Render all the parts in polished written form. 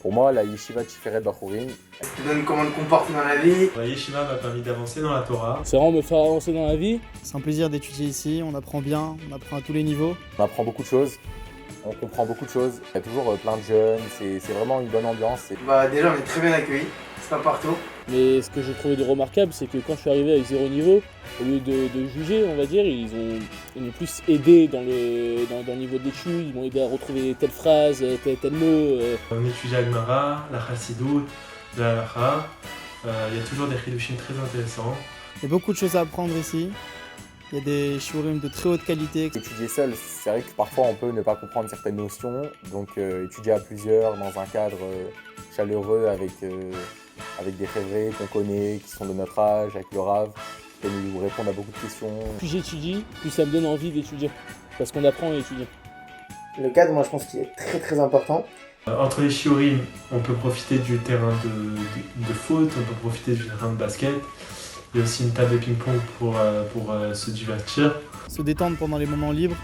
Pour moi, la Yeshiva Tiferet Bachurim, Ça te donne comment te comporter dans la vie. La Yeshiva m'a permis d'avancer dans la Torah. C'est vraiment me faire avancer dans la vie. C'est un plaisir d'étudier ici, on apprend bien, on apprend à tous les niveaux. on apprend beaucoup de choses, on comprend beaucoup de choses. Il y a toujours plein de jeunes, c'est vraiment une bonne ambiance. Déjà on est très bien accueillis, c'est pas partout. Mais ce que j'ai trouvé de remarquable, c'est que quand je suis arrivé avec 0 niveau, au lieu de juger, on va dire, ils m'ont plus aidé dans le niveau d'études, ils m'ont aidé à retrouver telle phrase, tel mot. On étudie la Gemara, la Chassidut, la Halacha. Il y a toujours des chidushim très intéressants. Il y a beaucoup de choses à apprendre ici. Il y a des shiurim de très haute qualité. Étudier seul, c'est vrai que parfois on peut ne pas comprendre certaines notions, donc étudier à plusieurs dans un cadre chaleureux avec des févriers qu'on connaît, qui sont de notre âge, avec le Rav, qui nous répondent à beaucoup de questions. Plus j'étudie, plus ça me donne envie d'étudier. Parce qu'on apprend à étudier. Le cadre, moi je pense qu'il est très très important. Entre les shiurim, on peut profiter du terrain de foot, on peut profiter du terrain de basket. Il y a aussi une table de ping-pong pour se divertir. Se détendre pendant les moments libres.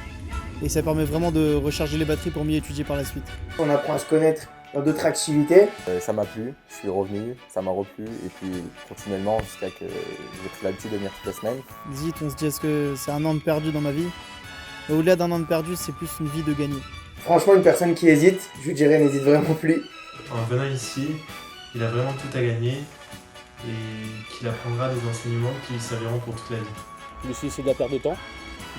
Et ça permet vraiment de recharger les batteries pour mieux étudier par la suite. On apprend à se connaître dans d'autres activités. Ça m'a plu, je suis revenu, ça m'a replu, et puis continuellement jusqu'à que j'ai pris l'habitude de venir toutes les semaines. Vite, on se dit est-ce que c'est un an de perdu dans ma vie? Mais au-delà d'un an de perdu, c'est plus une vie de gagner. Franchement, une personne qui hésite, je lui dirais n'hésite vraiment plus. En venant ici, il a vraiment tout à gagner et qu'il apprendra des enseignements qui lui serviront pour toute la vie. Je me suis dit c'est de la perte de temps,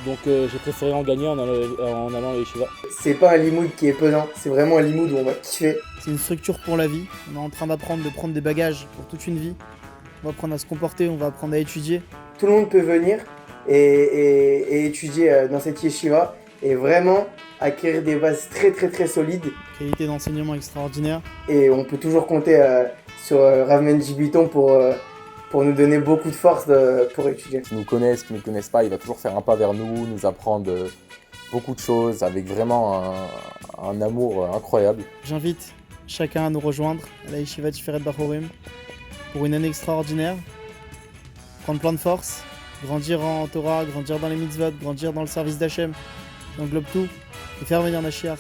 donc j'ai préféré en gagner en allant à la Yeshiva. C'est pas un limoud qui est pesant, c'est vraiment un limoud où on va kiffer. C'est une structure pour la vie. On est en train d'apprendre de prendre des bagages pour toute une vie. On va apprendre à se comporter, on va apprendre à étudier. Tout le monde peut venir et étudier dans cette yeshiva et vraiment acquérir des bases très très très solides. Qualité d'enseignement extraordinaire. Et on peut toujours compter sur Rav Mendy Biton pour nous donner beaucoup de force pour étudier. Qui nous connaissent, qui ne nous connaissent pas, il va toujours faire un pas vers nous apprendre beaucoup de choses avec vraiment un amour incroyable. J'invite chacun à nous rejoindre à la Yeshiva Tiferet Bachurim pour une année extraordinaire. Prendre plein de force, grandir en Torah, grandir dans les mitzvot, grandir dans le service d'Hachem, qui englobe tout, et faire venir Mashiach.